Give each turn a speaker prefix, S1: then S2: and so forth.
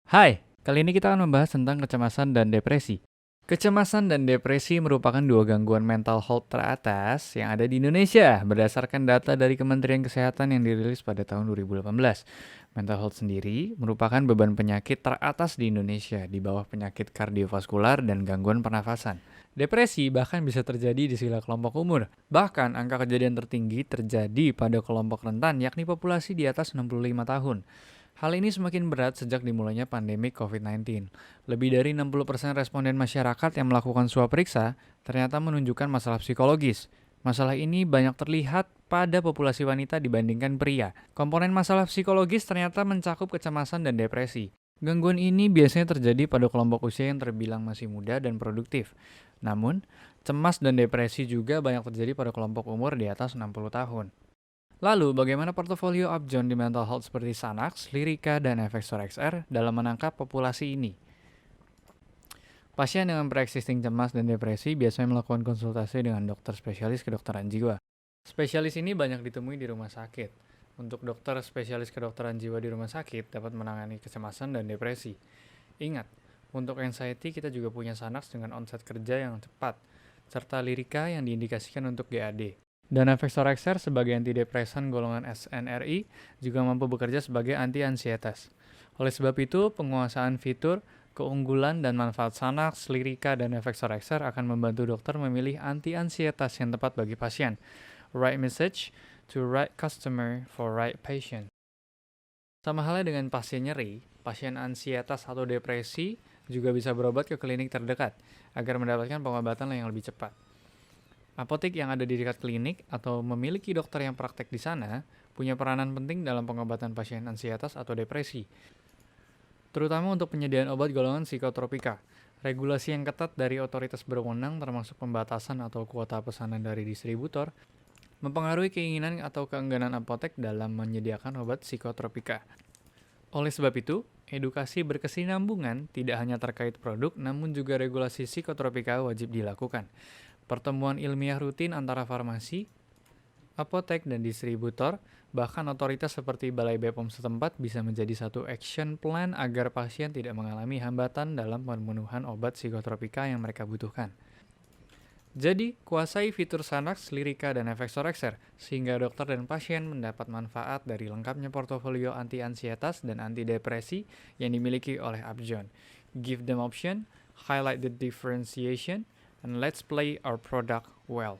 S1: Hai, kali ini kita akan membahas tentang kecemasan dan depresi. Kecemasan dan depresi merupakan dua gangguan mental health teratas yang ada di Indonesia berdasarkan data dari Kementerian Kesehatan yang dirilis pada tahun 2018. Mental health sendiri merupakan beban penyakit teratas di Indonesia di bawah penyakit kardiovaskular dan gangguan pernafasan. Depresi bahkan bisa terjadi di segala kelompok umur. Bahkan angka kejadian tertinggi terjadi pada kelompok rentan yakni populasi di atas 65 tahun. Hal ini semakin berat sejak dimulainya pandemi COVID-19. Lebih dari 60% responden masyarakat yang melakukan swab periksa ternyata menunjukkan masalah psikologis. Masalah ini banyak terlihat pada populasi wanita dibandingkan pria. Komponen masalah psikologis ternyata mencakup kecemasan dan depresi. Gangguan ini biasanya terjadi pada kelompok usia yang terbilang masih muda dan produktif. Namun, cemas dan depresi juga banyak terjadi pada kelompok umur di atas 60 tahun. Lalu, bagaimana portofolio Upjohn di mental health seperti Xanax, Lyrica, dan Effexor XR dalam menangkap populasi ini? Pasien dengan pre-existing cemas dan depresi biasanya melakukan konsultasi dengan dokter spesialis kedokteran jiwa. Spesialis ini banyak ditemui di rumah sakit. Untuk dokter spesialis kedokteran jiwa di rumah sakit dapat menangani kecemasan dan depresi. Ingat, untuk anxiety kita juga punya Xanax dengan onset kerja yang cepat, serta Lyrica yang diindikasikan untuk GAD. Dan Effexor XR sebagai antidepresan golongan SNRI juga mampu bekerja sebagai anti-ansietas. Oleh sebab itu, penguasaan fitur, keunggulan dan manfaat Xanax, Lyrica, dan Effexor XR akan membantu dokter memilih anti-ansietas yang tepat bagi pasien. Right message to right customer for right patient. Sama halnya dengan pasien nyeri, pasien ansietas atau depresi juga bisa berobat ke klinik terdekat agar mendapatkan pengobatan yang lebih cepat. Apotek yang ada di dekat klinik atau memiliki dokter yang praktek di sana punya peranan penting dalam pengobatan pasien ansietas atau depresi, terutama untuk penyediaan obat golongan psikotropika. Regulasi yang ketat dari otoritas berwenang termasuk pembatasan atau kuota pesanan dari distributor mempengaruhi keinginan atau keengganan apotek dalam menyediakan obat psikotropika. Oleh sebab itu, edukasi berkesinambungan tidak hanya terkait produk namun juga regulasi psikotropika wajib dilakukan. Pertemuan ilmiah rutin antara farmasi, apotek, dan distributor, bahkan otoritas seperti Balai BPOM setempat bisa menjadi satu action plan agar pasien tidak mengalami hambatan dalam pemenuhan obat psikotropika yang mereka butuhkan. Jadi, kuasai fitur Xanax, Lyrica, dan Effexor XR, sehingga dokter dan pasien mendapat manfaat dari lengkapnya portofolio anti-ansietas dan antidepresi yang dimiliki oleh Upjohn. Give them option, highlight the differentiation, and let's play our product well.